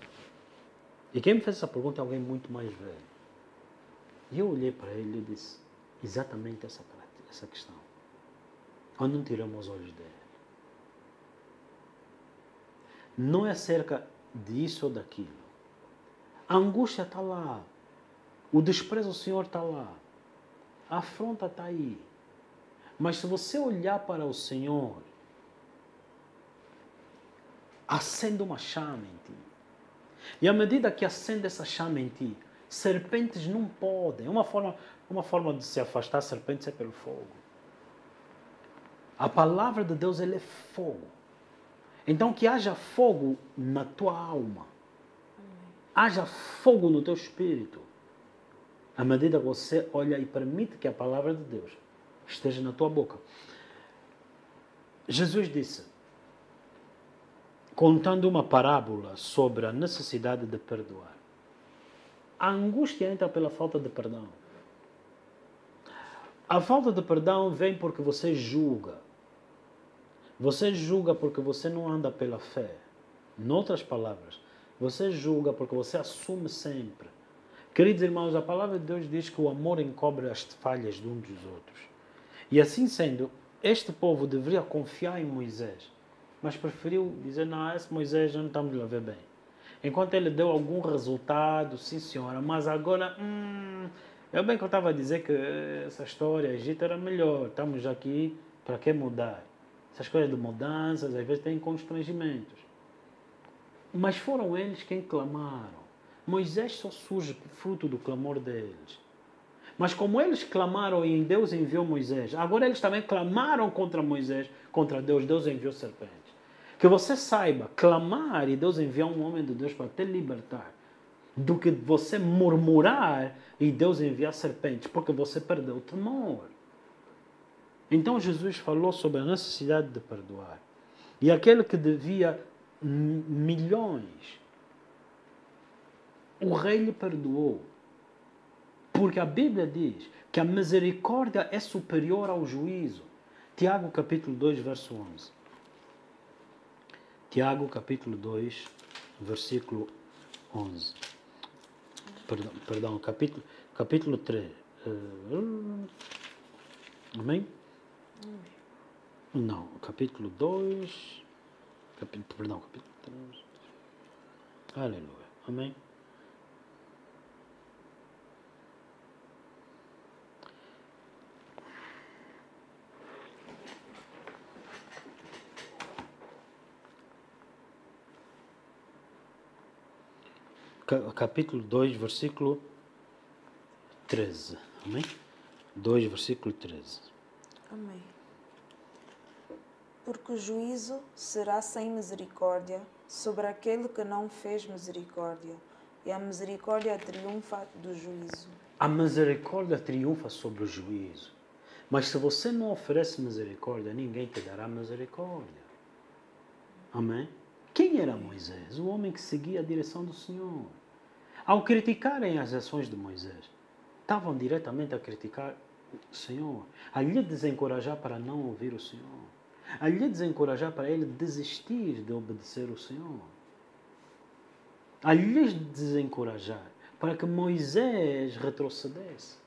E quem me fez essa pergunta é alguém muito mais velho. E eu olhei para ele e disse, exatamente essa questão. Nós não tiramos os olhos dele. Não é acerca disso ou daquilo. A angústia está lá. O desprezo do Senhor está lá. A afronta está aí. Mas se você olhar para o Senhor, acende uma chama em ti. E à medida que acende essa chama em ti, serpentes não podem. Uma forma de se afastar serpentes é pelo fogo. A palavra de Deus, ela é fogo. Então que haja fogo na tua alma. Haja fogo no teu espírito. À medida que você olha e permite que a palavra de Deus esteja na tua boca. Jesus disse, contando uma parábola sobre a necessidade de perdoar. A angústia entra pela falta de perdão. A falta de perdão vem porque você julga. Você julga porque você não anda pela fé. Em outras palavras, você julga porque você assume sempre. Queridos irmãos, a palavra de Deus diz que o amor encobre as falhas de uns dos outros. E assim sendo, este povo deveria confiar em Moisés, mas preferiu dizer, não, esse Moisés não estamos a ver bem. Enquanto ele deu algum resultado, sim senhora, mas agora, é bem que eu estava a dizer que essa história, Egito era melhor, estamos aqui, para que mudar? Essas coisas de mudanças, às vezes têm constrangimentos. Mas foram eles quem clamaram. Moisés só surge fruto do clamor deles. Mas como eles clamaram e Deus enviou Moisés, agora eles também clamaram contra Moisés, contra Deus, Deus enviou serpentes. Que você saiba, clamar e Deus enviar um homem de Deus para te libertar, do que você murmurar e Deus enviar serpentes, porque você perdeu o temor. Então Jesus falou sobre a necessidade de perdoar. E aquele que devia milhões, o rei lhe perdoou. Porque a Bíblia diz que a misericórdia é superior ao juízo. Tiago capítulo 2, verso 11. Tiago capítulo 2, versículo 11. Perdão, capítulo 3. Amém? Não, capítulo 2. Capítulo 3. Aleluia. Amém? Capítulo 2, versículo 13. Amém? 2, versículo 13. Amém. Porque o juízo será sem misericórdia sobre aquele que não fez misericórdia, e a misericórdia triunfa do juízo. A misericórdia triunfa sobre o juízo. Mas se você não oferece misericórdia, ninguém te dará misericórdia. Amém? Quem era Moisés? O homem que seguia a direção do Senhor. Ao criticarem as ações de Moisés, estavam diretamente a criticar o Senhor, a lhe desencorajar para não ouvir o Senhor, a lhe desencorajar para ele desistir de obedecer o Senhor, a lhes desencorajar para que Moisés retrocedesse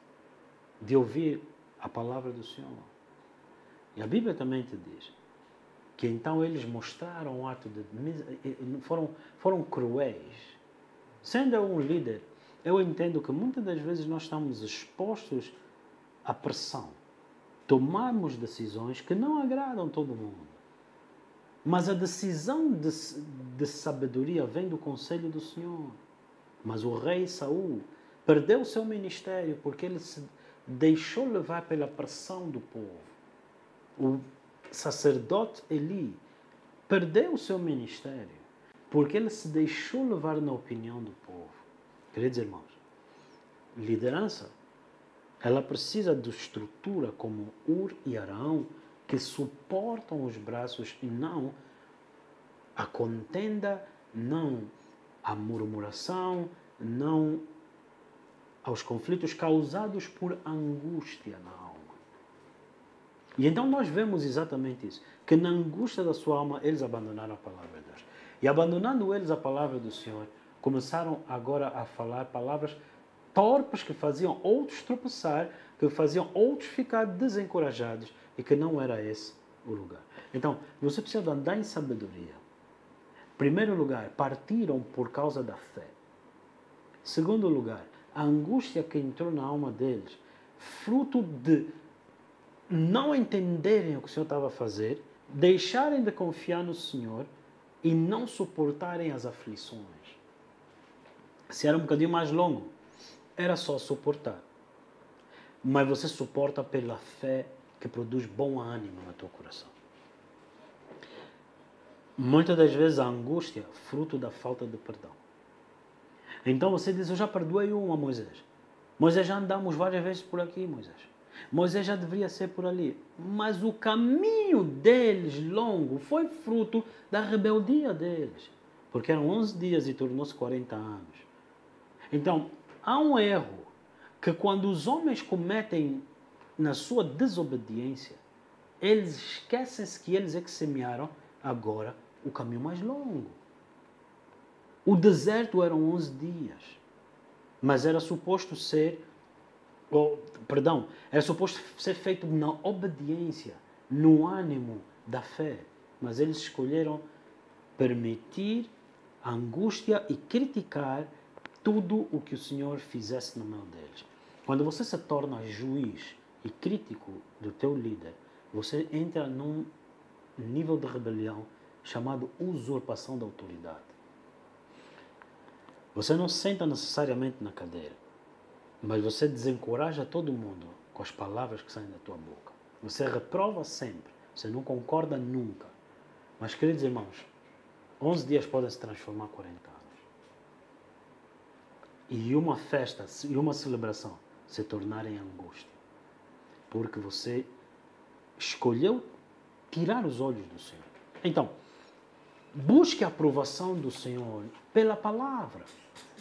de ouvir a palavra do Senhor. E a Bíblia também te diz que então eles mostraram um ato de foram cruéis. Sendo eu um líder, eu entendo que muitas das vezes nós estamos expostos à pressão. Tomamos decisões que não agradam todo mundo. Mas a decisão de sabedoria vem do conselho do Senhor. Mas o rei Saul perdeu o seu ministério porque ele se deixou levar pela pressão do povo. O sacerdote Eli perdeu o seu ministério porque ele se deixou levar na opinião do povo. Queridos irmãos, liderança, ela precisa de estrutura como Ur e Arão, que suportam os braços e não a contenda, não a murmuração, não aos conflitos causados por angústia na alma. E então nós vemos exatamente isso, que na angústia da sua alma eles abandonaram a palavra de Deus. E abandonando eles a palavra do Senhor, começaram agora a falar palavras torpes que faziam outros tropeçar, que faziam outros ficar desencorajados, e que não era esse o lugar. Então, você precisa andar em sabedoria. Primeiro lugar, partiram por causa da fé. Segundo lugar, a angústia que entrou na alma deles, fruto de não entenderem o que o Senhor estava a fazer, deixarem de confiar no Senhor e não suportarem as aflições. Se era um bocadinho mais longo, era só suportar. Mas você suporta pela fé que produz bom ânimo no teu coração. Muitas das vezes a angústia é fruto da falta de perdão. Então você diz, eu já perdoei a Moisés. Moisés, já andamos várias vezes por aqui, Moisés. Moisés já deveria ser por ali. Mas o caminho deles longo foi fruto da rebeldia deles. Porque eram 11 dias e tornou-se 40 anos. Então, há um erro que quando os homens cometem na sua desobediência, eles esquecem-se que eles é que semearam agora o caminho mais longo. O deserto eram 11 dias, mas era suposto ser, era suposto ser feito na obediência, no ânimo da fé, mas eles escolheram permitir a angústia e criticar tudo o que o Senhor fizesse no meio deles. Quando você se torna juiz e crítico do teu líder, você entra num nível de rebelião chamado usurpação da autoridade. Você não senta necessariamente na cadeira, mas você desencoraja todo mundo com as palavras que saem da tua boca. Você reprova sempre, você não concorda nunca. Mas, queridos irmãos, 11 dias podem se transformar em 40 anos. E uma festa e uma celebração se tornarem angústia. Porque você escolheu tirar os olhos do Senhor. Então, busque a aprovação do Senhor pela palavra.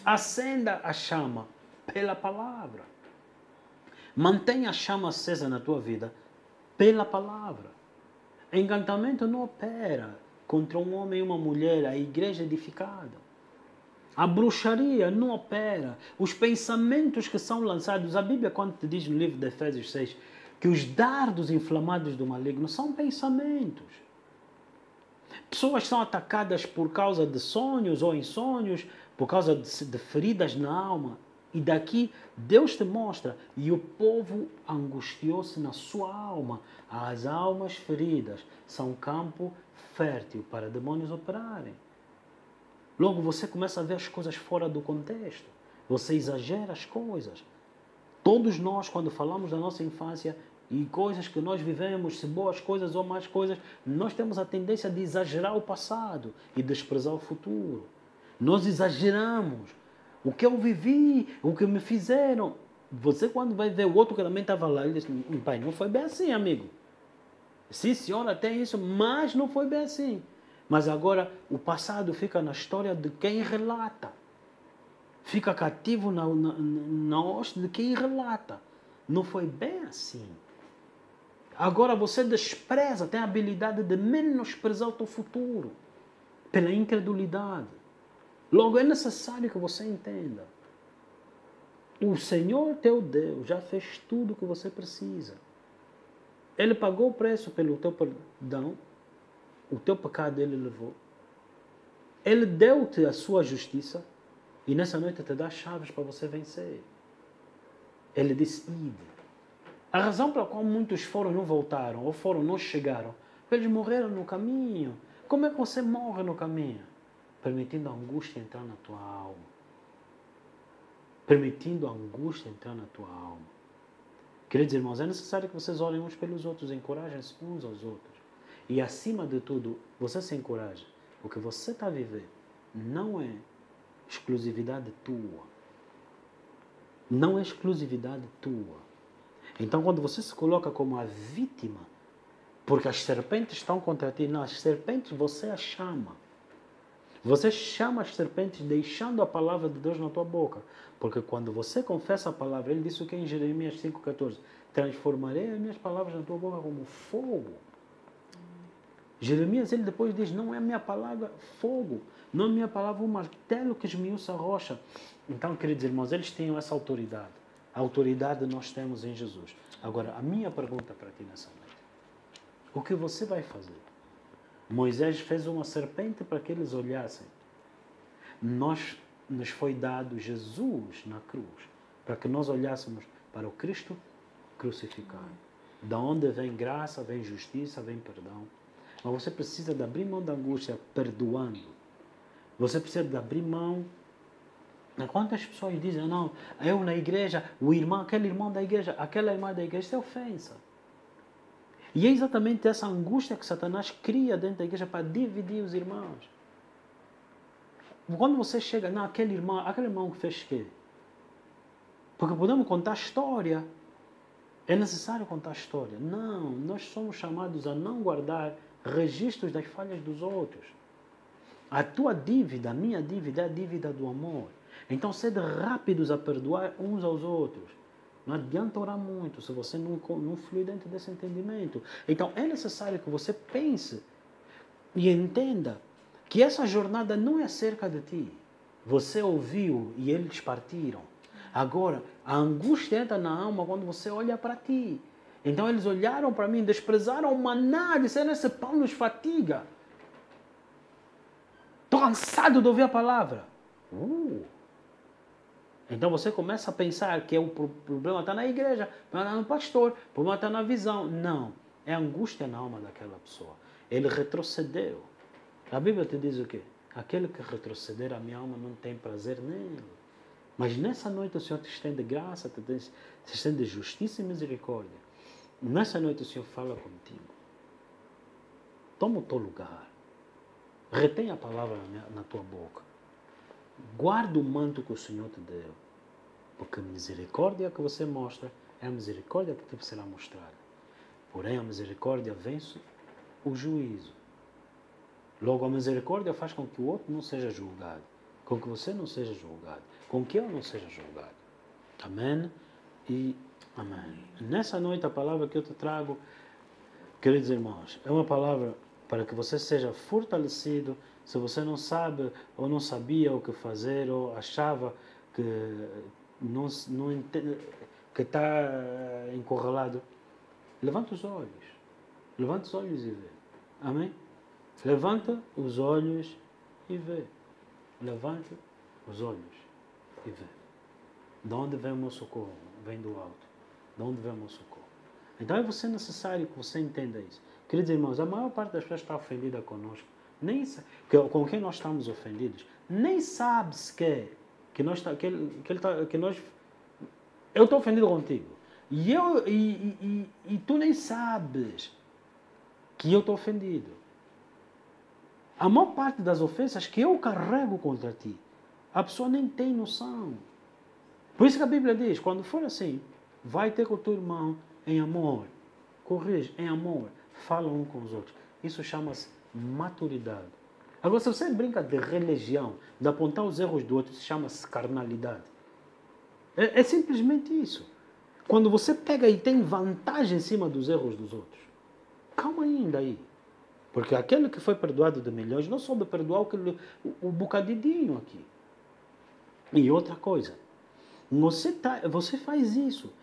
Acenda a chama pela palavra. Mantenha a chama acesa na tua vida pela palavra. Encantamento não opera contra um homem e uma mulher, a igreja edificada. A bruxaria não opera. Os pensamentos que são lançados, a Bíblia quando te diz no livro de Efésios 6, que os dardos inflamados do maligno são pensamentos. Pessoas são atacadas por causa de sonhos ou insônios, por causa de feridas na alma. E daqui Deus te mostra, e o povo angustiou-se na sua alma. As almas feridas são campo fértil para demônios operarem. Logo você começa a ver as coisas fora do contexto. Você exagera as coisas. Todos nós, quando falamos da nossa infância e coisas que nós vivemos, se boas coisas ou más coisas, nós temos a tendência de exagerar o passado e desprezar o futuro. Nós exageramos. O que eu vivi, o que me fizeram. Você quando vai ver o outro que também estava lá, ele diz, pai, não foi bem assim, amigo. Sim, senhora, tem isso, mas não foi bem assim. Mas agora o passado fica na história de quem relata. Fica cativo na hoste de quem relata. Não foi bem assim. Agora você despreza, tem a habilidade de menosprezar o teu futuro pela incredulidade. Logo é necessário que você entenda. O Senhor teu Deus já fez tudo o que você precisa. Ele pagou o preço pelo teu perdão. O teu pecado ele levou. Ele deu-te a sua justiça. E nessa noite te dá chaves para você vencer. Ele disse, ide. A razão pela qual muitos foram e não voltaram, ou foram e não chegaram, eles morreram no caminho. Como é que você morre no caminho? Permitindo a angústia entrar na tua alma. Permitindo a angústia entrar na tua alma. Queridos irmãos, é necessário que vocês olhem uns pelos outros, encorajem-se uns aos outros. E acima de tudo, você se encoraja. O que você está a viver não é exclusividade tua. Não é exclusividade tua. Então, quando você se coloca como a vítima, porque as serpentes estão contra ti, não, as serpentes você as chama. Você chama as serpentes deixando a palavra de Deus na tua boca. Porque quando você confessa a palavra, ele disse o que em Jeremias 5,14? Transformarei as minhas palavras na tua boca como fogo. Jeremias, ele depois diz, não é a minha palavra fogo, não é a minha palavra um martelo que esmiuça a rocha. Então, queridos irmãos, eles tinham essa autoridade. A autoridade nós temos em Jesus. Agora, a minha pergunta para ti nessa noite. O que você vai fazer? Moisés fez uma serpente para que eles olhassem. Nos foi dado Jesus na cruz, para que nós olhássemos para o Cristo crucificado. Da onde vem graça, vem justiça, vem perdão. Mas você precisa de abrir mão da angústia perdoando. Você precisa de abrir mão. Quantas pessoas dizem, não, eu na igreja, o irmão, aquele irmão da igreja, aquela irmã da igreja, isso é ofensa. E é exatamente essa angústia que Satanás cria dentro da igreja para dividir os irmãos. Quando você chega, não, aquele irmão que fez quê? Porque podemos contar história. É necessário contar história. Não, nós somos chamados a não guardar registros das falhas dos outros. A tua dívida, a minha dívida é a dívida do amor. Então, sede rápidos a perdoar uns aos outros. Não adianta orar muito se você não flui dentro desse entendimento. Então, é necessário que você pense e entenda que essa jornada não é acerca de ti. Você ouviu e eles partiram. Agora, a angústia entra na alma quando você olha para ti. Então, eles olharam para mim, desprezaram o maná, disseram, esse pão nos fatiga. Estou cansado de ouvir a palavra. Então você começa a pensar que o problema está na igreja, o problema está no pastor, o problema está na visão. Não, é angústia na alma daquela pessoa. Ele retrocedeu. A Bíblia te diz o quê? Aquele que retroceder, a minha alma não tem prazer nele. Mas nessa noite o Senhor te estende graça, te estende justiça e misericórdia. Nessa noite o Senhor fala contigo. Toma o teu lugar. Retém a palavra na tua boca. Guarda o manto que o Senhor te deu. Porque a misericórdia que você mostra é a misericórdia que te será mostrada. Porém, a misericórdia vence o juízo. Logo, a misericórdia faz com que o outro não seja julgado. Com que você não seja julgado. Com que eu não seja julgado. Amém e amém. Nessa noite, a palavra que eu te trago, queridos irmãos, é uma palavra para que você seja fortalecido. Se você não sabe ou não sabia o que fazer ou achava que que está encurralado, levanta os olhos. Levanta os olhos e vê. Amém? Levanta os olhos e vê. Levanta os olhos e vê. De onde vem o meu socorro? Vem do alto. De onde vem o meu socorro? Então é necessário que você entenda isso. Queridos irmãos, a maior parte das pessoas está ofendida conosco. Com quem nós estamos ofendidos. Nem sabe sequer eu estou ofendido contigo. E tu nem sabes que eu estou ofendido. A maior parte das ofensas que eu carrego contra ti, a pessoa nem tem noção. Por isso que a Bíblia diz, quando for assim, vai ter com o teu irmão em amor, corrige em amor, fala um com os outros. Isso chama-se maturidade. Agora, se você brinca de religião, de apontar os erros do outro, isso chama-se carnalidade. É simplesmente isso. Quando você pega e tem vantagem em cima dos erros dos outros, calma ainda aí. Porque aquele que foi perdoado de milhões não soube perdoar o bocadinho aqui. E outra coisa, você faz isso.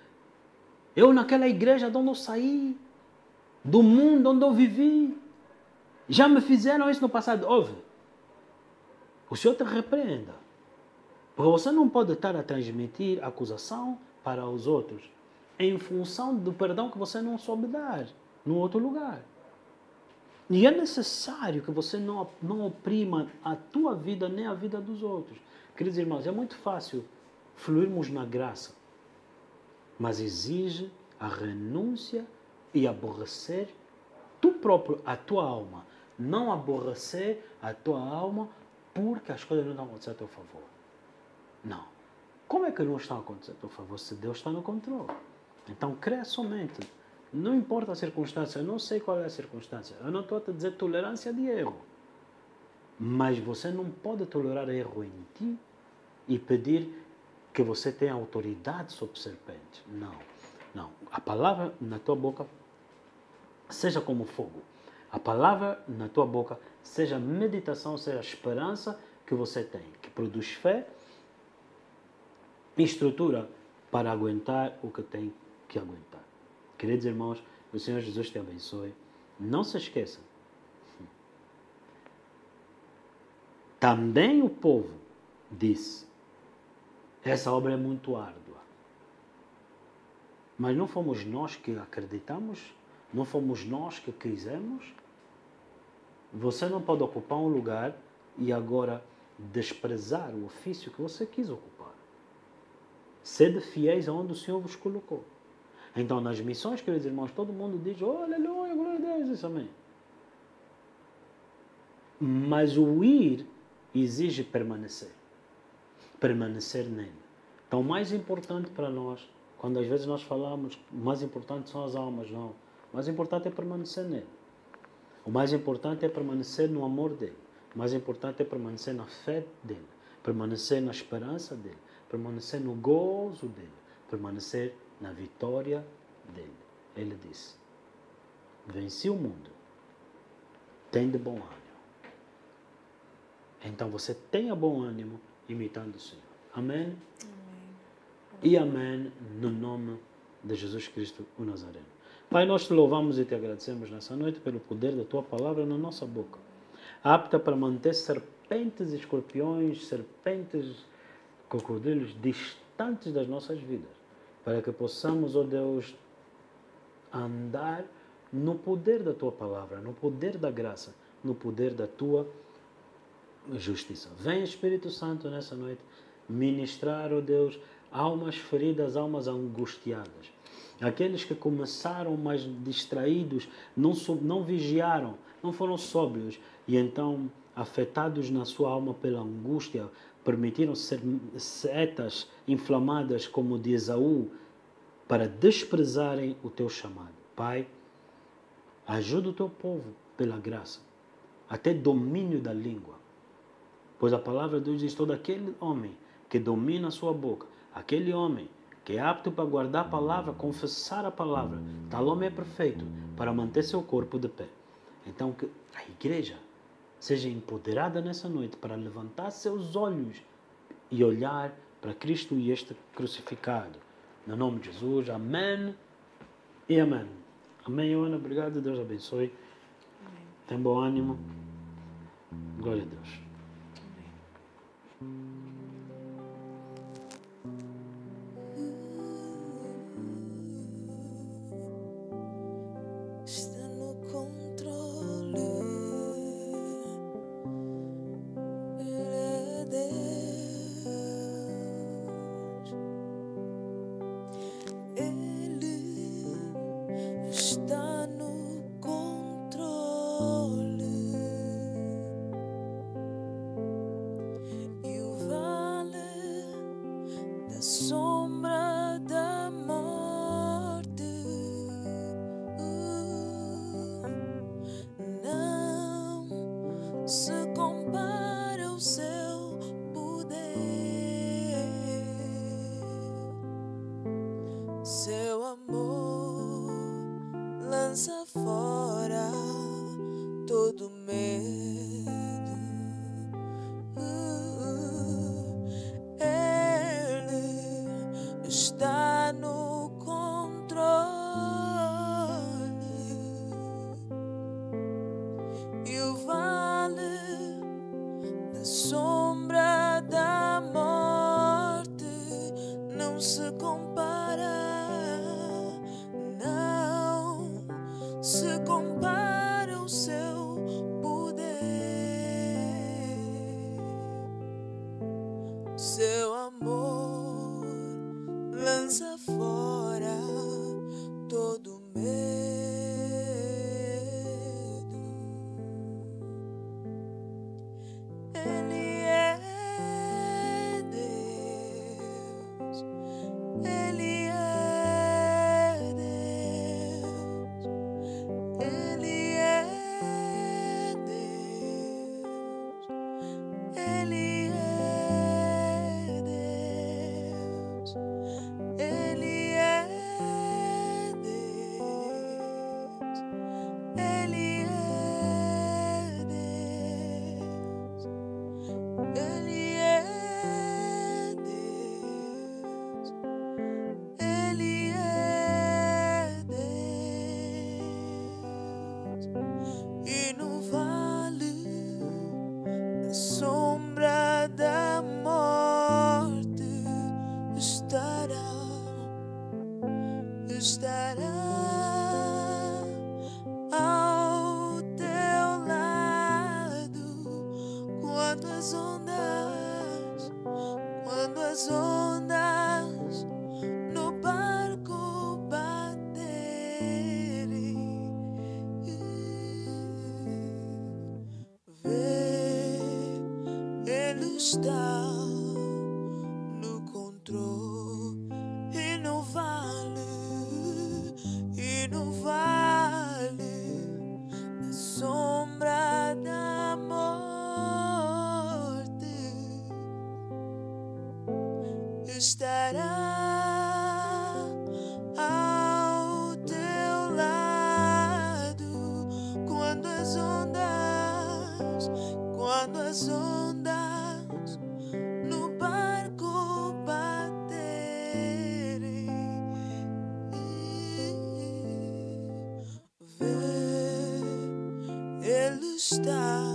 Eu naquela igreja de onde eu saí, do mundo onde eu vivi, já me fizeram isso no passado. Ouve, o Senhor te repreenda. Porque você não pode estar a transmitir acusação para os outros em função do perdão que você não soube dar no outro lugar. E é necessário que você não oprima a tua vida nem a vida dos outros. Queridos irmãos, é muito fácil fluirmos na graça, mas exige a renúncia e aborrecer tu próprio, a tua alma. Não aborrecer a tua alma porque as coisas não estão acontecendo a teu favor. Não. Como é que não estão acontecendo a teu favor se Deus está no controle? Então, crê somente. Não importa a circunstância, eu não sei qual é a circunstância. Eu não estou a te dizer tolerância de erro. Mas você não pode tolerar erro em ti e pedir que você tenha autoridade sobre serpentes. Não, não. A palavra na tua boca seja como fogo. A palavra na tua boca seja meditação, seja esperança que você tem, que produz fé e estrutura para aguentar o que tem que aguentar. Queridos irmãos, o Senhor Jesus te abençoe. Não se esqueça. Também o povo disse, essa obra é muito árdua. Mas não fomos nós que acreditamos? Não fomos nós que quisemos? Você não pode ocupar um lugar e agora desprezar o ofício que você quis ocupar. Sede fiéis aonde o Senhor vos colocou. Então, nas missões, queridos irmãos, todo mundo diz, oh, aleluia, glória a Deus, isso amém. Mas o ir exige permanecer. Permanecer nele. Então, o mais importante para nós, quando às vezes nós falamos, o mais importante são as almas, não. O mais importante é permanecer nele. O mais importante é permanecer no amor dele. O mais importante é permanecer na fé dele. Permanecer na esperança dele. Permanecer no gozo dele. Permanecer na vitória dele. Ele disse, venci o mundo. Tem de bom ânimo. Então você tenha bom ânimo imitando o Senhor. Amém? Amém. E amém no nome de Jesus Cristo, o Nazareno. Pai, nós te louvamos e te agradecemos nessa noite pelo poder da tua palavra na nossa boca. Apta para manter serpentes, escorpiões, serpentes, crocodilos distantes das nossas vidas. Para que possamos, ó Deus, andar no poder da tua palavra, no poder da graça, no poder da tua justiça. Vem, Espírito Santo, nessa noite, ministrar, ó Deus, almas feridas, almas angustiadas. Aqueles que começaram mais distraídos, não vigiaram, não foram sóbrios e então, afetados na sua alma pela angústia, permitiram ser setas inflamadas como de Esaú para desprezarem o teu chamado. Pai, ajuda o teu povo pela graça, até domínio da língua. Pois a palavra de Deus diz, todo aquele homem que domina a sua boca, aquele homem que é apto para guardar a palavra, confessar a palavra, tal homem é perfeito para manter seu corpo de pé. Então que a igreja seja empoderada nessa noite para levantar seus olhos e olhar para Cristo e este crucificado. No nome de Jesus, amém e amém. Amém, Joana, obrigado, Deus abençoe. Amém. Tem bom ânimo. Glória a Deus. Está no controle. Ele é Deus. Ele está no controle. E o vale da sombra da morte não se compara ao seu poder. Seu amor lança fora todo medo. Ele está no controle. E o vale da sombra da morte não se compara, não se compara ao seu poder. Seu amor lança fora todo medo. Ele é Deus. Ele as ondas no barco baterem, vê, Ele está no controle e no vale, na sombra da morte, estará ao teu lado quando as ondas no barco baterem, vê, Ele está